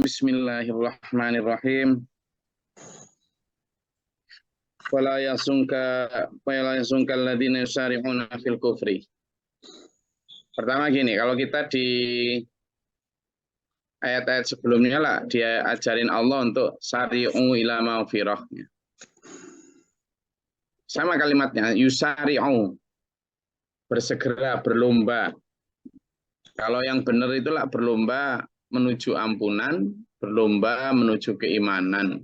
Bismillahirrahmanirrahim. Wala yasunka alladziina yusari'una fil kufri. Pertama gini, kalau kita di ayat-ayat sebelumnya lah dia ajarin Allah untuk sari'u ila maghfirah. Sama kalimatnya, yusari'u, bersegera, berlomba. Kalau yang benar itulah berlomba menuju ampunan, berlomba menuju keimanan,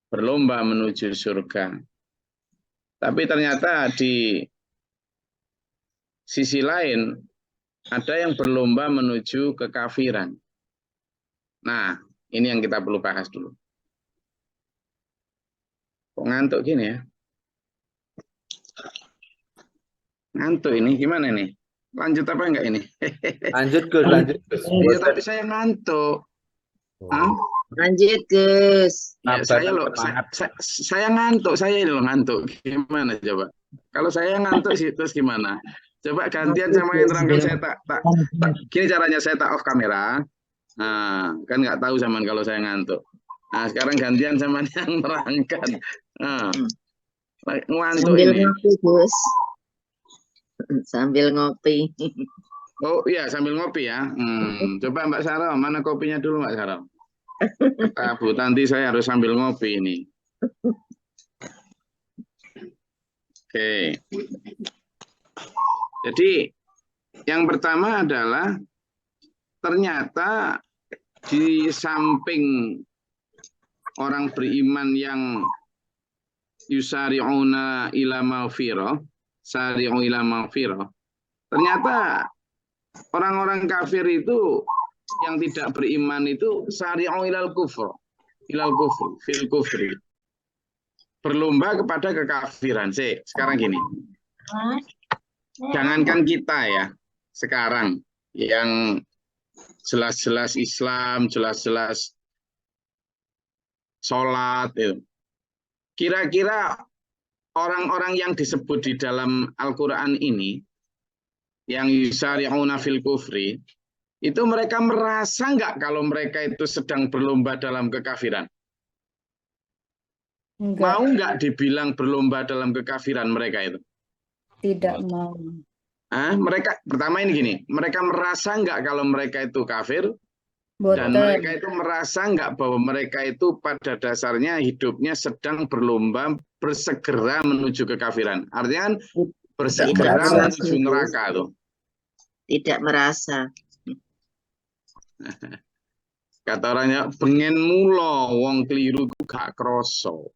berlomba menuju surga. Tapi ternyata di sisi lain ada yang berlomba menuju kekafiran. Nah, ini yang kita perlu bahas dulu. Kok ngantuk gini ya? Ngantuk ini gimana nih? Lanjut apa enggak ini? Lanjut Gus, lanjut Gus. Iya, tapi saya ngantuk. Hah? Lanjut Gus. Ya, saya ngantuk, saya ini loh ngantuk. Gimana coba? Kalau saya ngantuk sih terus gimana? Coba gantian sama yang terangkan saya gini caranya saya tak off kamera. Nah, kan nggak tahu zaman kalau saya ngantuk. Nah, sekarang gantian sama yang terangkan. Nah, ngantuk Sambil ini. ngopi Gus. Sambil ngopi. Oh iya, sambil ngopi ya. Coba Mbak Sarah, mana kopinya dulu Mbak Sarah? Kata Bu Tanti saya harus sambil ngopi ini. Oke. Jadi yang pertama adalah ternyata di samping orang beriman yang yusari'una ila maghfirah, sari'u ila maghfirah, ternyata orang-orang kafir itu yang tidak beriman itu sari'u ilal kufr, fil kufri. Berlomba kepada kekafiran. Sekarang gini. Jangankan kita ya, sekarang yang jelas-jelas Islam, jelas-jelas sholat itu. Kira-kira orang-orang yang disebut di dalam Al-Quran ini, yang yusari'una fil kufri, itu mereka merasa nggak kalau mereka itu sedang berlomba dalam kekafiran? Enggak. Mau nggak dibilang berlomba dalam kekafiran mereka itu? Tidak mau. Mereka pertama ini gini, mereka merasa nggak kalau mereka itu kafir? Dan Boten. mereka itu merasa nggak bahwa mereka itu pada dasarnya hidupnya sedang berlomba bersegera menuju kekafiran. Artinya kan bersegera menuju neraka tuh. Tidak merasa. Kata orangnya, pengen mulo, wong keliru gak kroso.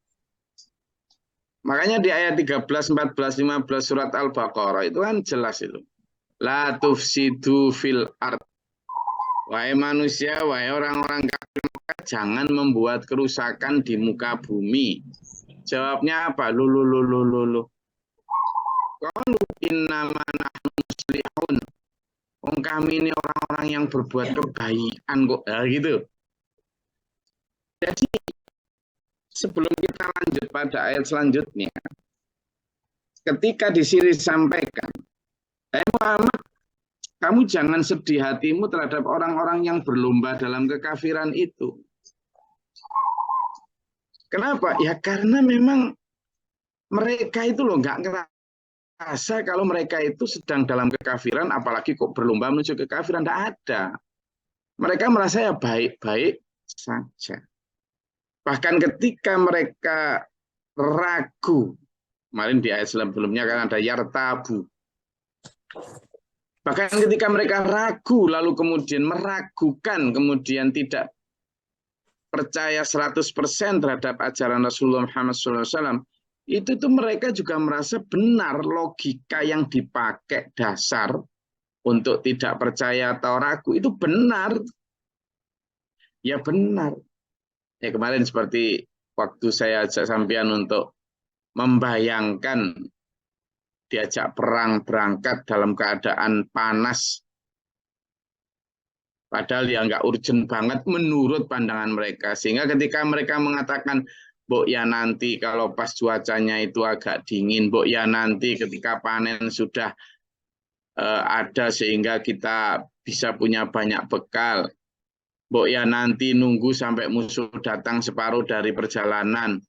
Makanya di ayat 13, 14, 15 surat Al-Baqarah itu kan jelas itu. La tufsidu fil ard. Wahai manusia, wahai orang-orang kafir, jangan membuat kerusakan di muka bumi. Jawabnya apa? Qalu innama nahnu muslihun. Kami ini orang-orang yang berbuat kebaikan kok. Ya, gitu. Jadi sebelum kita lanjut pada ayat selanjutnya, ketika di sini disampaikan, Muhammad, kamu jangan sedih hatimu terhadap orang-orang yang berlomba dalam kekafiran itu. Kenapa? Ya karena memang mereka itu loh nggak ngerasa kalau mereka itu sedang dalam kekafiran, apalagi kok berlomba menuju kekafiran, tidak ada. Mereka merasa ya baik-baik saja. Bahkan ketika mereka ragu, kemarin di ayat sebelumnya kan ada yartabu. Bahkan ketika mereka ragu, lalu kemudian meragukan, kemudian tidak percaya 100% terhadap ajaran Rasulullah Muhammad SAW, itu tuh mereka juga merasa benar logika yang dipakai dasar untuk tidak percaya atau ragu, itu benar. Ya benar. Ya kemarin seperti waktu saya ajak sampean untuk membayangkan diajak perang berangkat dalam keadaan panas. Padahal ya nggak urgent banget menurut pandangan mereka. Sehingga ketika mereka mengatakan, Mbok ya nanti kalau pas cuacanya itu agak dingin, Mbok ya nanti ketika panen sudah ada sehingga kita bisa punya banyak bekal. Mbok ya nanti nunggu sampai musuh datang separuh dari perjalanan.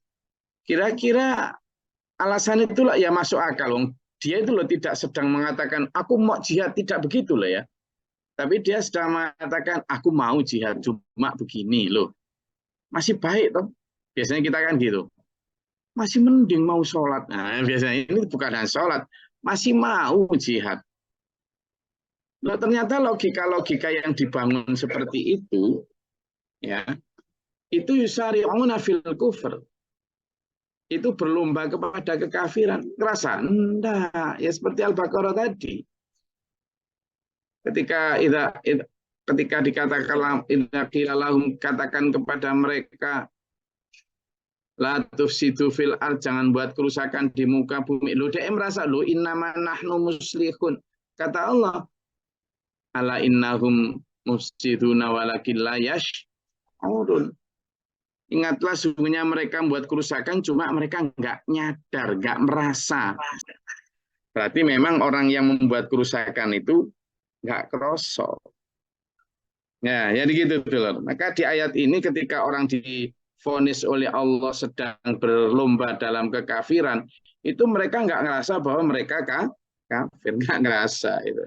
Kira-kira alasan itulah ya masuk akal. Dia itu loh tidak sedang mengatakan aku mau jihad, tidak begitu loh ya. Tapi dia sedang mengatakan aku mau jihad cuma begini loh. Masih baik toh. Biasanya kita kan gitu. Masih mending mau sholat. Nah, biasanya ini bukan hanya sholat, masih mau jihad. Nah, ternyata logika-logika yang dibangun seperti itu, ya, itu yusari'una fil kufr. Itu berlomba kepada kekafiran. Kerasa? Enggak. Ya seperti Al-Baqarah tadi. Ketika dikatakan katakan kepada mereka la tufsidu fil ard, jangan buat kerusakan di muka bumi. Lo dia merasa lo innama nahnu muslihun. Kata Allah, ala innahum mufsiduna walakin la yash'urun. Ingatlah sesungguhnya mereka membuat kerusakan cuma mereka nggak nyadar, nggak merasa. Berarti memang orang yang membuat kerusakan itu nggak kerosok. Ya, jadi gitu dulu. Maka di ayat ini ketika orang divonis oleh Allah sedang berlomba dalam kekafiran, itu mereka nggak ngerasa bahwa mereka kafir, nggak ngerasa itu.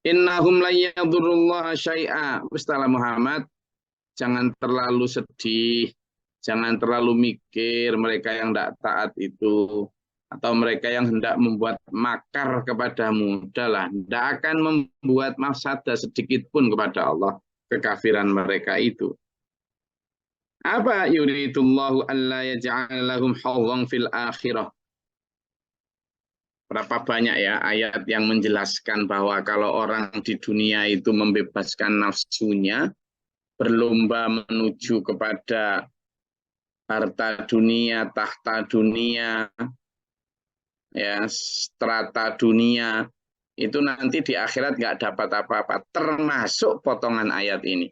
Innahum la yadurrullaha syai'a. Mustalah Muhammad, jangan terlalu sedih, jangan terlalu mikir mereka yang tidak taat itu, atau mereka yang hendak membuat makar kepadamu. Udahlah, tidak akan membuat mafsadah sedikit pun kepada Allah, kekafiran mereka itu. Apa yuridullahu alla yaj'ala lahum hawwan fil akhirah. Berapa banyak ya ayat yang menjelaskan bahwa kalau orang di dunia itu membebaskan nafsunya, berlomba menuju kepada harta dunia, tahta dunia, ya, strata dunia, itu nanti di akhirat nggak dapat apa-apa, termasuk potongan ayat ini.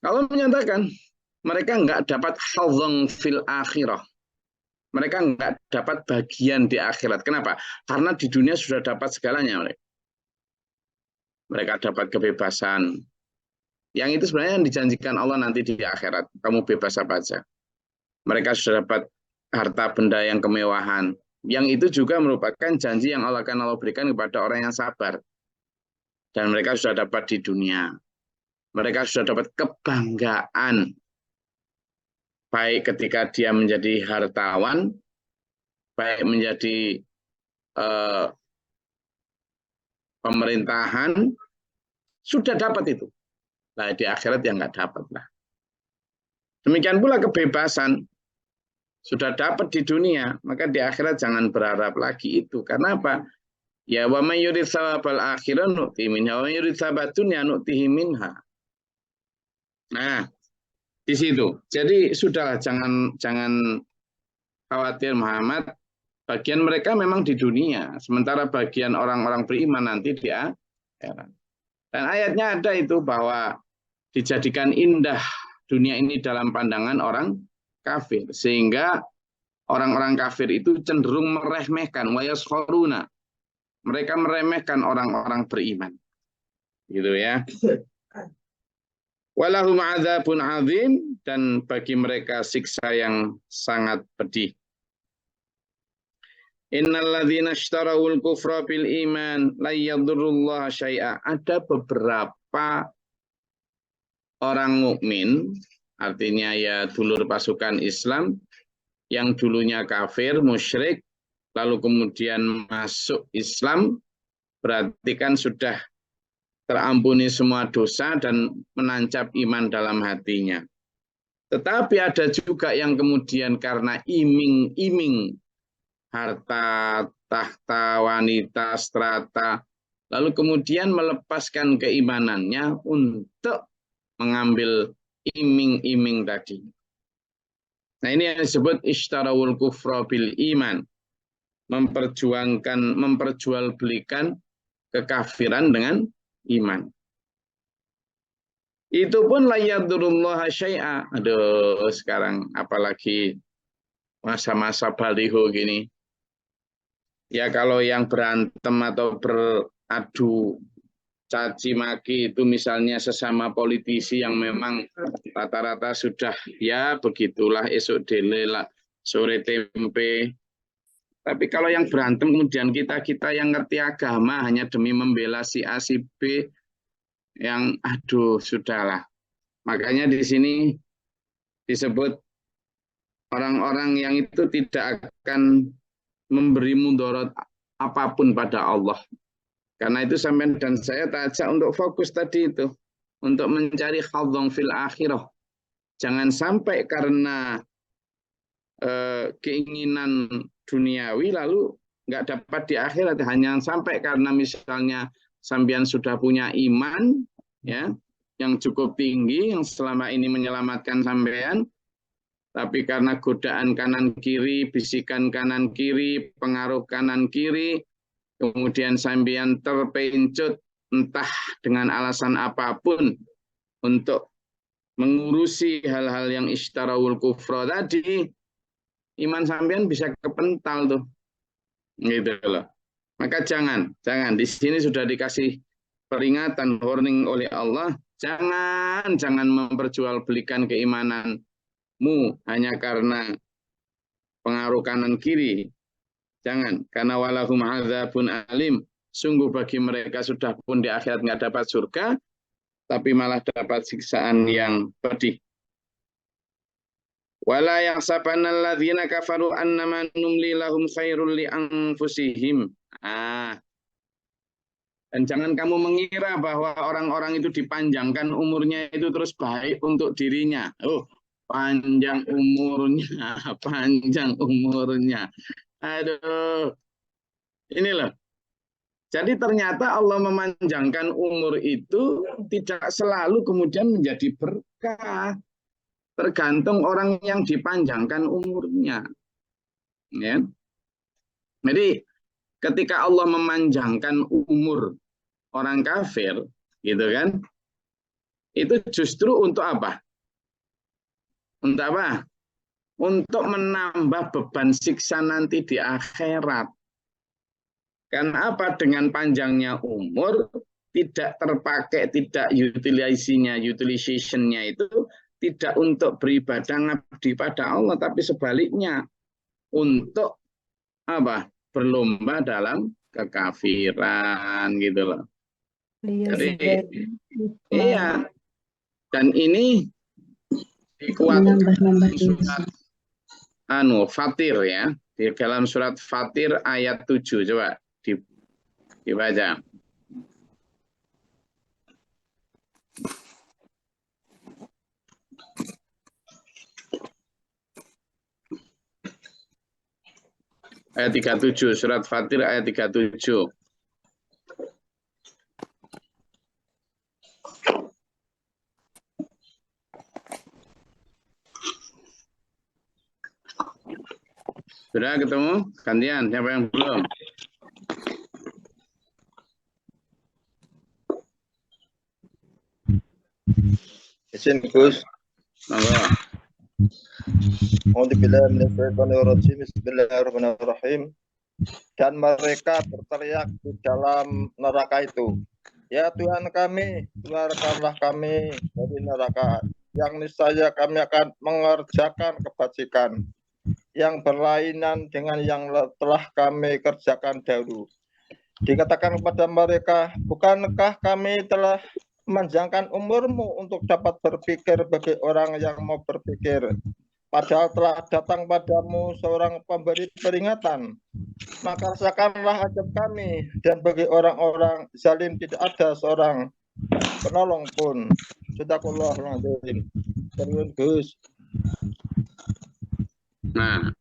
Kalau menyatakan mereka nggak dapat hadzan fil akhirah, mereka nggak dapat bagian di akhirat. Kenapa? Karena di dunia sudah dapat segalanya mereka. Mereka dapat kebebasan. Yang itu sebenarnya yang dijanjikan Allah nanti di akhirat. Kamu bebas apa aja. Mereka sudah dapat harta benda yang kemewahan. Yang itu juga merupakan janji yang Allah akan Allah berikan kepada orang yang sabar. Dan mereka sudah dapat di dunia. Mereka sudah dapat kebanggaan. Baik ketika dia menjadi hartawan, baik menjadi pemerintahan, sudah dapat itu. Nah, di akhirat yang nggak dapat lah. Demikian pula kebebasan sudah dapat di dunia, maka di akhirat jangan berharap lagi itu. Karena apa? Ya wa may yurid tsawabal akhirah nu'ti minha wa may yurid tsawabad dunya nu'tihi minha. Nah, di situ. Jadi sudahlah, jangan khawatir Muhammad. Bagian mereka memang di dunia, sementara bagian orang-orang beriman nanti di akhirat. Dan ayatnya ada itu bahwa dijadikan indah dunia ini dalam pandangan orang kafir, sehingga orang-orang kafir itu cenderung meremehkan, wayaskharuna, mereka meremehkan orang-orang beriman, gitu ya. Walahum adzabun adzim, dan bagi mereka siksa yang sangat pedih. Innalladzina ishtarawul kufra bil iman la yadurrullaha syai'a. Ada beberapa orang mukmin, artinya ya dulur pasukan Islam yang dulunya kafir, musyrik, lalu kemudian masuk Islam, berarti kan sudah terampuni semua dosa dan menancap iman dalam hatinya. Tetapi ada juga yang kemudian karena iming-iming harta, tahta, wanita, strata, lalu kemudian melepaskan keimanannya untuk mengambil iming-iming tadi. Nah, ini yang disebut ishtarawul kufra bil iman. Memperjualbelikan kekafiran dengan iman. Itu pun la yadurrullaha syai'a. Aduh, sekarang apalagi masa-masa baliho gini. Ya kalau yang berantem atau beradu caci maki itu misalnya sesama politisi yang memang rata-rata sudah ya begitulah esok dele lah, sore tempe. Tapi kalau yang berantem kemudian kita yang ngerti agama hanya demi membela si A si B, yang aduh sudahlah. Makanya di sini disebut orang-orang yang itu tidak akan memberi mudarat apapun pada Allah. Karena itu sampai dan saya tajak untuk fokus tadi itu, untuk mencari hadzon fil akhirah. Jangan sampai karena keinginan duniawi lalu nggak dapat di akhirat. Hanya sampai karena misalnya sampean sudah punya iman ya yang cukup tinggi yang selama ini menyelamatkan sampean, tapi karena godaan kanan kiri, bisikan kanan kiri, pengaruh kanan kiri, kemudian sampean terpencut entah dengan alasan apapun untuk mengurusi hal-hal yang istarawul kufra tadi, iman sampean bisa kepental tuh. Gitu loh. Maka jangan di sini sudah dikasih peringatan, warning oleh Allah, jangan memperjualbelikan keimananmu hanya karena pengaruh kanan kiri. Jangan, karena walahum adzabun alim. Sungguh bagi mereka sudah pun di akhirat nggak dapat surga, tapi malah dapat siksaan yang pedih. Wala yahsabanna alladzina kafaru annama numli lahum khairul li anfusihim. Dan jangan kamu mengira bahwa orang-orang itu dipanjangkan umurnya itu terus baik untuk dirinya. Oh, panjang umurnya, panjang umurnya. Aduh, ini loh. Jadi ternyata Allah memanjangkan umur itu tidak selalu kemudian menjadi berkah. Tergantung orang yang dipanjangkan umurnya. Ya. Jadi ketika Allah memanjangkan umur orang kafir, gitu kan? Itu justru untuk apa? Untuk apa? Untuk menambah beban siksa nanti di akhirat. Karena apa? Dengan panjangnya umur tidak terpakai, tidak utilization-nya itu tidak untuk beribadah ngabdi pada Allah, tapi sebaliknya untuk apa? Berlomba dalam kekafiran gitu loh. Jadi iya. Dan ini dikuatkan surat Fatir ya, di dalam surat Fatir ayat 7, coba dibaca. Ayat 37, surat Fatir ayat 37. Sudah ketemu? Gantian, siapa yang belum? Izin Gus. Monggo. Bismillahirrahmanirrahim. Dan mereka berteriak di dalam neraka itu, ya Tuhan kami, keluarkanlah kami dari neraka, yang niscaya kami akan mengerjakan kebajikan yang berlainan dengan yang telah kami kerjakan dahulu. Dikatakan kepada mereka, bukankah kami telah memanjangkan umurmu untuk dapat berpikir bagi orang yang mau berpikir, padahal telah datang padamu seorang pemberi peringatan. Maka rasakanlah azab kami, dan bagi orang-orang zalim tidak ada seorang penolong pun. Sadaqallahul adzim. Terus Gus. Nah,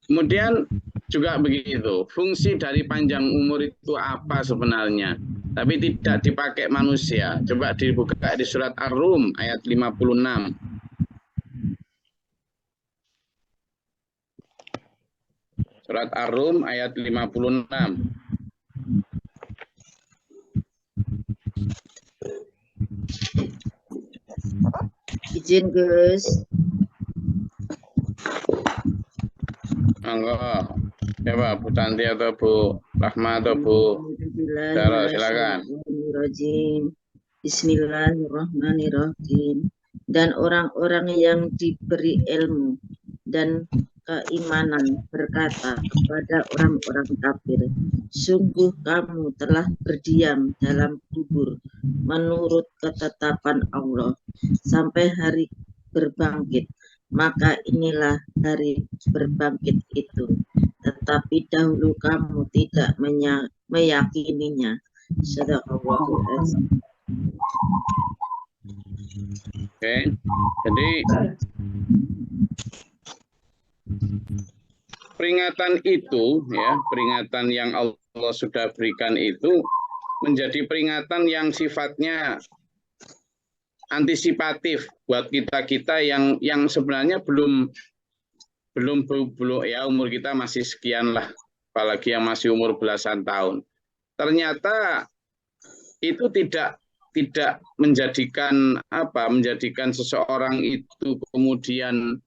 kemudian juga begitu, fungsi dari panjang umur itu apa sebenarnya? Tapi tidak dipakai manusia. Coba dibuka di surat Ar-Rum ayat 56. Surat Ar-Rum ayat 56. Izin Gus. Monggo. Coba Bu Tanti atau Bu Rahma atau Bu Dara, silakan. Minasyaitonirrajim. Bismillahirrahmanirrahim. Dan orang-orang yang diberi ilmu dan keimanan berkata kepada orang-orang kafir, sungguh kamu telah berdiam dalam kubur menurut ketetapan Allah sampai hari berbangkit. Maka inilah hari berbangkit itu. Tetapi dahulu kamu tidak meyakininya. Sadaqallahul azim. Oke, jadi peringatan itu, ya, peringatan yang Allah sudah berikan itu menjadi peringatan yang sifatnya antisipatif buat kita yang sebenarnya belum ya, umur kita masih sekian lah, apalagi yang masih umur belasan tahun. Ternyata itu tidak menjadikan seseorang itu kemudian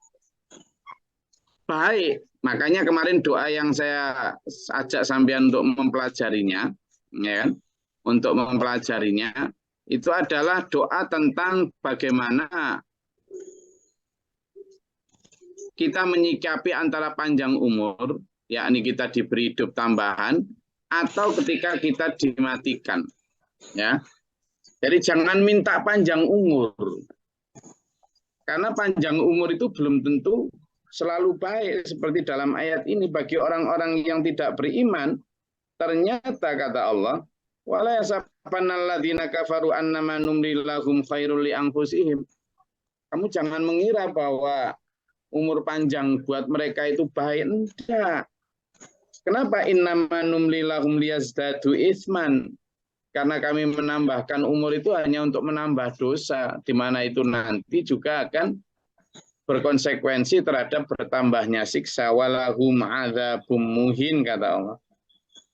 baik. Makanya kemarin doa yang saya ajak sampean untuk mempelajarinya, ya kan? Untuk mempelajarinya itu adalah doa tentang bagaimana kita menyikapi antara panjang umur, yakni kita diberi hidup tambahan, atau ketika kita dimatikan, ya. Jadi jangan minta panjang umur, karena panjang umur itu belum tentu selalu baik. Seperti dalam ayat ini, bagi orang-orang yang tidak beriman, ternyata kata Allah, wala yasabannalladzina kafaru annama numli lahum khairul li anfusihim. Kamu jangan mengira bahwa umur panjang buat mereka itu baik. Enggak. Kenapa innama numli lahum liyazdadu itsman? Karena kami menambahkan umur itu hanya untuk menambah dosa, di mana itu nanti juga akan berkonsekuensi terhadap bertambahnya siksa. Walahum adzabum muhin, kata Allah.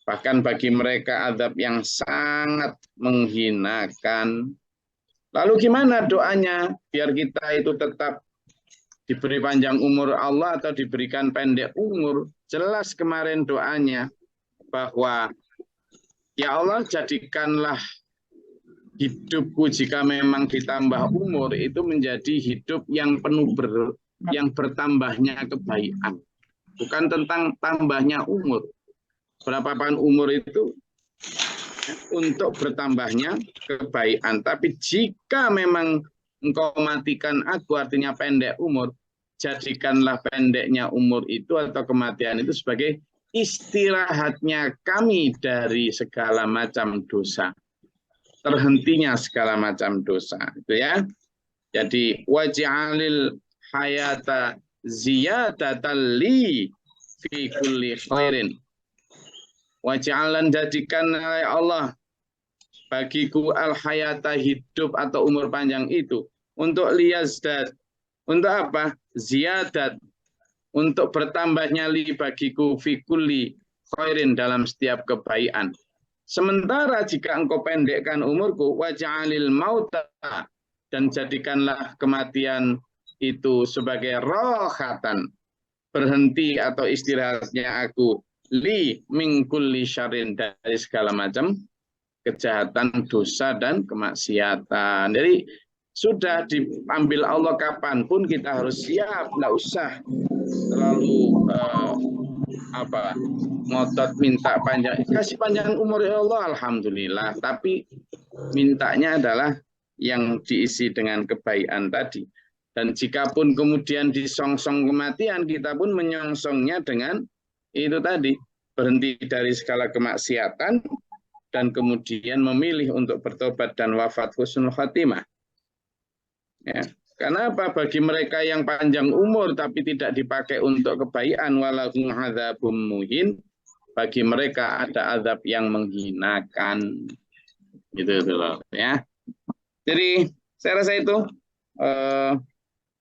Bahkan bagi mereka azab yang sangat menghinakan. Lalu gimana doanya biar kita itu tetap diberi panjang umur Allah atau diberikan pendek umur? Jelas kemarin doanya bahwa ya Allah, jadikanlah hidupku jika memang ditambah umur itu menjadi hidup yang penuh yang bertambahnya kebaikan. Bukan tentang tambahnya umur. Berapapun umur itu untuk bertambahnya kebaikan. Tapi jika memang engkau matikan aku, artinya pendek umur, jadikanlah pendeknya umur itu atau kematian itu sebagai istirahatnya kami dari segala macam dosa, terhentinya segala macam dosa, itu ya. Jadi waj'alil hayata ziyadatan li fi kulli khairin. Waj'alan, jadikan oleh Allah bagiku al hayata, hidup atau umur panjang itu, untuk liyazdad, untuk apa? Ziyadat, untuk bertambahnya li bagiku fi kulli khairin, dalam setiap kebaikan. Sementara jika engkau pendekkan umurku, waj'alil mauta, dan jadikanlah kematian itu sebagai rohatan, berhenti atau istirahatnya aku, li min kulli syarrin, dari segala macam kejahatan, dosa, dan kemaksiatan. Jadi sudah diambil Allah kapanpun kita harus siap, nggak usah terlalu ngotot minta panjang, kasih panjang umur ya Allah, alhamdulillah, tapi mintanya adalah yang diisi dengan kebaikan tadi. Dan jika pun kemudian disongsong kematian, kita pun menyongsongnya dengan itu tadi, berhenti dari segala kemaksiatan dan kemudian memilih untuk bertobat dan wafat husnul khatimah. Ya. Karena apa? Bagi mereka yang panjang umur tapi tidak dipakai untuk kebaikan, walahum adzabum muhin, bagi mereka ada azab yang menghinakan. Gitu loh, ya. Jadi saya rasa itu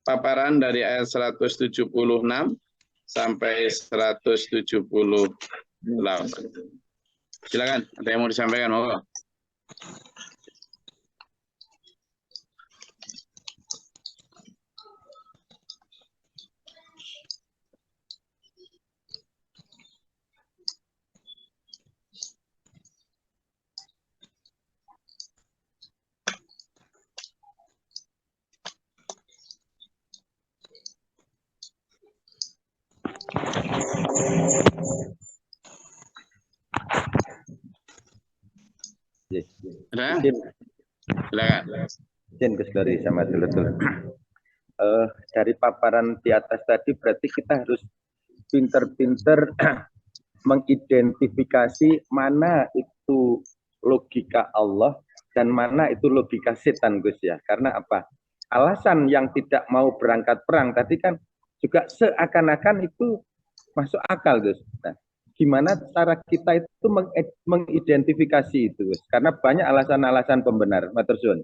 paparan dari ayat 176 sampai 178. Silakan, ada yang mau disampaikan? Oh. Gimana? Izin, Silakan. izin Gus Dori sama dulur-dulur. Dari paparan di atas tadi berarti kita harus pinter-pinter mengidentifikasi mana itu logika Allah dan mana itu logika setan, Gus ya. Karena apa? Alasan yang tidak mau berangkat perang tadi kan juga seakan-akan itu masuk akal, Gus. Nah, gimana cara kita itu mengidentifikasi itu, Gus? Karena banyak alasan-alasan pembenar. Matur suwun.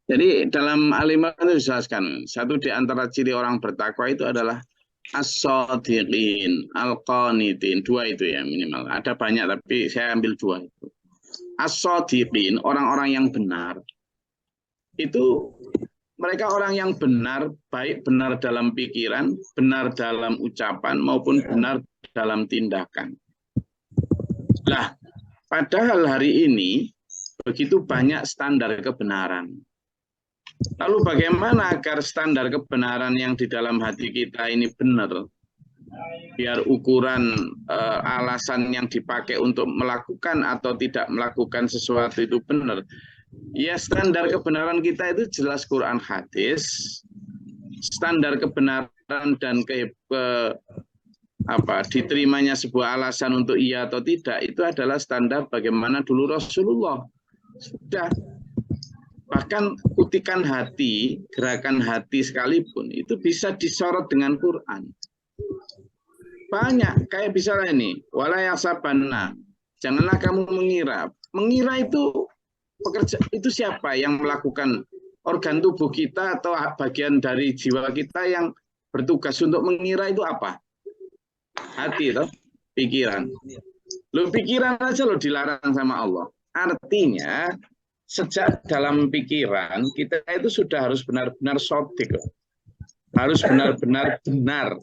Jadi dalam Al-Imam itu dijelaskan, satu di antara ciri orang bertakwa itu adalah as-shadiqin, al-qanitin, dua itu ya minimal. Ada banyak tapi saya ambil dua itu. As-shadiqin, orang-orang yang benar. Itu mereka orang yang benar, baik benar dalam pikiran, benar dalam ucapan, maupun benar dalam tindakan. Nah, padahal hari ini begitu banyak standar kebenaran. Lalu bagaimana agar standar kebenaran yang di dalam hati kita ini benar? Biar ukuran alasan yang dipakai untuk melakukan atau tidak melakukan sesuatu itu benar. Ya, standar kebenaran kita itu jelas Quran hadis. Standar kebenaran dan diterimanya sebuah alasan untuk iya atau tidak itu adalah standar bagaimana dulu Rasulullah. Sudah. Bahkan kutikan hati, gerakan hati sekalipun itu bisa disorot dengan Quran. Banyak, kayak misalnya ini, wala yasabanna. Janganlah kamu mengira. Mengira itu pekerja itu siapa yang melakukan organ tubuh kita atau bagian dari jiwa kita yang bertugas untuk mengira itu apa? Hati itu, pikiran. Lo pikiran aja lo dilarang sama Allah. Artinya sejak dalam pikiran kita itu sudah harus benar-benar sodik, harus benar-benar benar.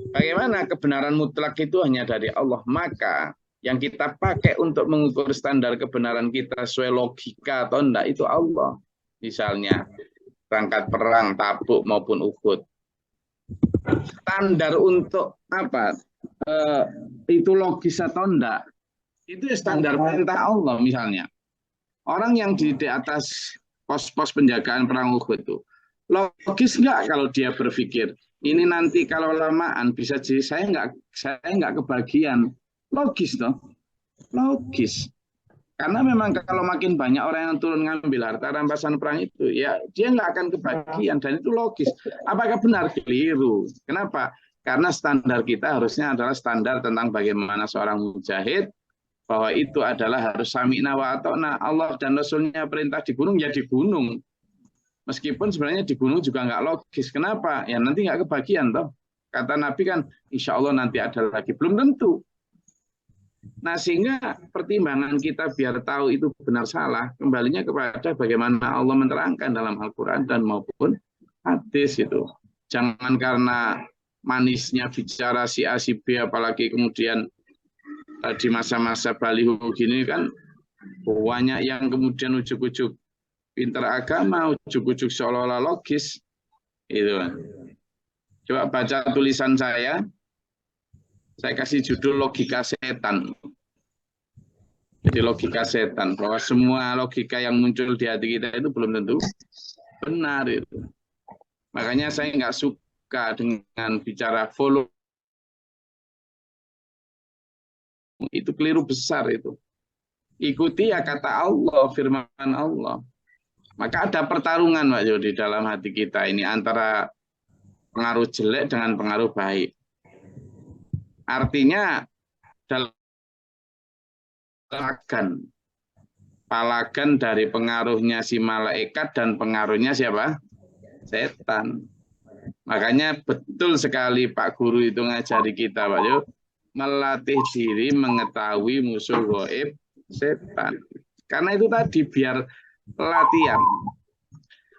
Bagaimana kebenaran mutlak itu hanya dari Allah, maka yang kita pakai untuk mengukur standar kebenaran kita sesuai logika atau enggak itu Allah. Misalnya berangkat perang, Tabuk maupun Uhud. Standar untuk apa? Itu logis atau enggak? Itu standar perintah Allah misalnya. Orang yang di atas pos-pos penjagaan perang Uhud itu logis nggak kalau dia berpikir ini nanti kalau lamaan bisa jadi saya nggak kebagian. Logis toh, logis. Karena memang kalau makin banyak orang yang turun ngambil harta rampasan perang itu, ya dia nggak akan kebagian dan itu logis. Apakah benar? Keliru. Kenapa? Karena standar kita harusnya adalah standar tentang bagaimana seorang mujahid, bahwa itu adalah harus sami'na wa ata'na. Allah dan Rasulnya perintah di gunung, ya di gunung. Meskipun sebenarnya di gunung juga nggak logis. Kenapa? Ya nanti nggak kebagian toh. Kata Nabi kan, insya Allah nanti ada lagi. Belum tentu. Nah sehingga pertimbangan kita biar tahu itu benar salah, kembalinya kepada bagaimana Allah menerangkan dalam Al-Quran dan maupun hadis itu. Jangan karena manisnya bicara si A si B, apalagi kemudian di masa-masa baliho gini kan banyak yang kemudian ujuk-ujuk pinter agama, ujuk-ujuk seolah-olah logis. Itu. Coba baca tulisan saya kasih judul logika setan. Jadi logika setan, bahwa semua logika yang muncul di hati kita itu belum tentu benar itu. Makanya saya nggak suka dengan bicara volume. Itu keliru besar itu. Ikuti ya kata Allah, firman Allah. Maka ada pertarungan Pak Jo di dalam hati kita ini antara pengaruh jelek dengan pengaruh baik. Artinya dalam palagan dari pengaruhnya si malaikat dan pengaruhnya siapa? Setan. Makanya betul sekali Pak Guru itu ngajari kita Pak Jo, melatih diri mengetahui musuh gaib setan. Karena itu tadi biar pelatihan.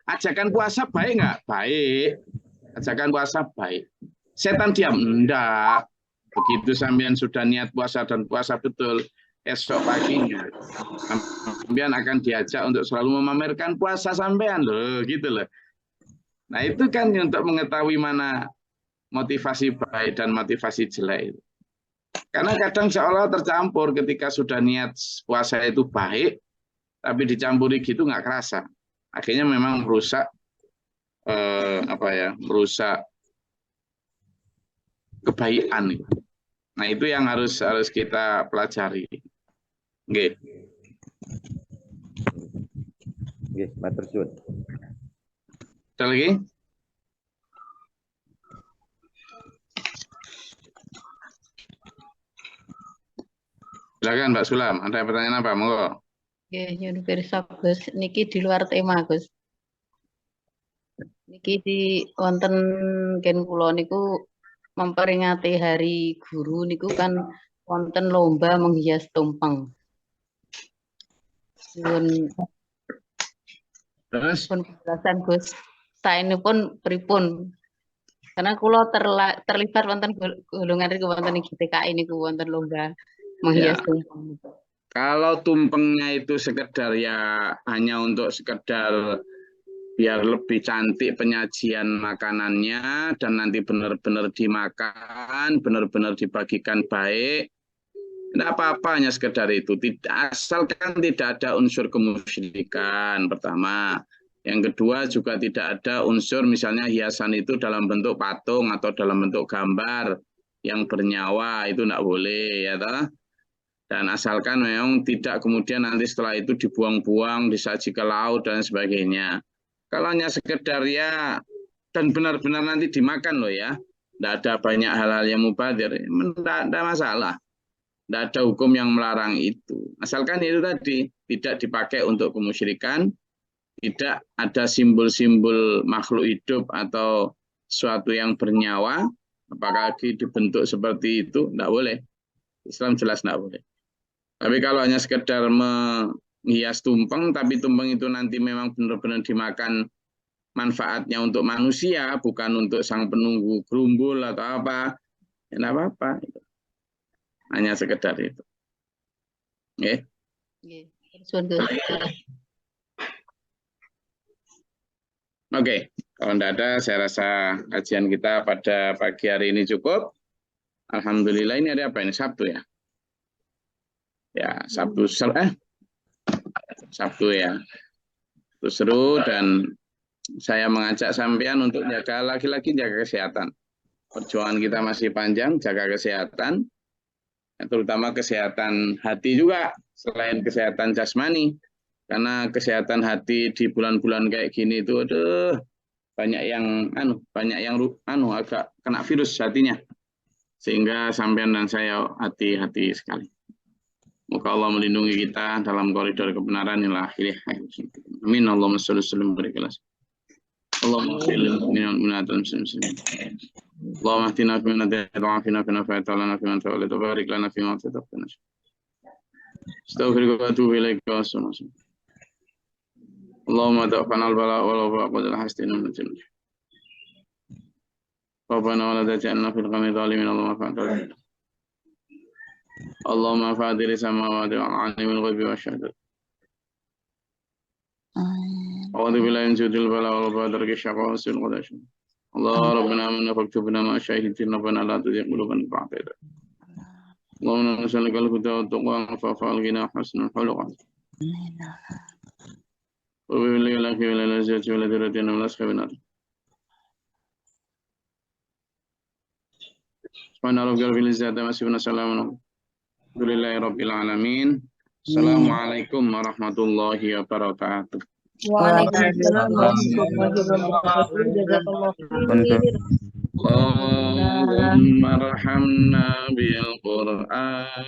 Ajakan puasa baik nggak? Baik. Ajakan puasa baik. Setan diam? Enggak. Begitu sampean sudah niat puasa dan puasa betul, esok paginya sampean akan diajak untuk selalu memamerkan puasa sampean loh, gitu loh. Nah itu kan untuk mengetahui mana motivasi baik dan motivasi jelek. Karena kadang seolah tercampur ketika sudah niat puasa itu baik, tapi dicampuri gitu nggak kerasa. Akhirnya memang merusak merusak kebaikan. Nah, itu yang harus kita pelajari. Nggih. Nggih, matur suwun. Ada lagi? Silakan Mbak Sulam, ada pertanyaan apa? Monggo. Nggih, nyuwun pirsa Gus, niki di luar tema Gus. Niki di wonten ken kula niku memperingati Hari Guru niku kan wonten lomba menghias tumpeng. Nyuwun Terus? pun penjelasan Gus. Saenipun pripun? Karena kula terlibat wonten golongan niku wonten ing GTKI niku wonten lomba menghias tumpeng. Kalau tumpengnya itu sekedar ya hanya untuk sekedar biar lebih cantik penyajian makanannya dan nanti benar-benar dimakan, benar-benar dibagikan baik, tidak apa-apa, hanya sekedar itu. Asalkan tidak ada unsur kemusyrikan pertama. Yang kedua juga tidak ada unsur misalnya hiasan itu dalam bentuk patung atau dalam bentuk gambar yang bernyawa, itu tidak boleh ya toh. Dan asalkan memang tidak kemudian nanti setelah itu dibuang-buang, disaji ke laut dan sebagainya. Kalau hanya sekedar ya dan benar-benar nanti dimakan loh ya, tidak ada banyak hal-hal yang mubadzir, tidak ada masalah. Tidak ada hukum yang melarang itu. Asalkan itu tadi tidak dipakai untuk kemusyrikan, tidak ada simbol-simbol makhluk hidup atau sesuatu yang bernyawa, apakah dibentuk seperti itu, tidak boleh. Islam jelas tidak boleh. Tapi kalau hanya sekedar menghias tumpeng, tapi tumpeng itu nanti memang benar-benar dimakan manfaatnya untuk manusia, bukan untuk sang penunggu gerumbul atau apa, ya tidak apa-apa. Hanya sekedar itu. Oke. Oke, kalau tidak ada, saya rasa kajian kita pada pagi hari ini cukup. Alhamdulillah, ini ada apa ini? Sabtu ya? Ya, Sabtu ya. Itu seru dan saya mengajak sampean untuk jaga lagi-lagi jaga kesehatan. Perjuangan kita masih panjang, jaga kesehatan, terutama kesehatan hati juga selain kesehatan jasmani. Karena kesehatan hati di bulan-bulan kayak gini itu banyak yang agak kena virus hatinya. Sehingga sampean dan saya hati-hati sekali. Moga Allah melindungi kita dalam koridor kebenaran ila akhirih. Amin. Allahumma sholli sallim barik ala Allahumma sholli Allahumma ihtina fi man hadayta wa afina fi man afayta wa lana fi man tawallayta wa barik lana fi ma atayta. Astaghfiruka wa atubu ilaika wa sallallahu. Allahumma da'fana al-bala wa la ba'd al-hastin min al-jannah. Rabbana wa la taj'alna fil qawmi dhalimin. Allahumma fa'al Allahumma fadiri samawati wal alimil ghaibi wasyahadati. A'udzu billahi min syarril bala wal badar kisyaqa wasil qadash. Allah rabbana amanna faktubna ma syahidin rabbana la tuzigh qulubana ba'da idh. Allahumma nas'aluka al-huda wa at-taqwa wa fa'al ghina husnul khuluq. Wa billahi laki wa la zati wa la diratina wa la ashabina. Subhanallah bil izzati wa salamun Alhamdulillahirabbil alamin. Assalamualaikum warahmatullahi wabarakatuh. Waalaikumsalam warahmatullahi wabarakatuh. Allahumma arhamna bil Qur'an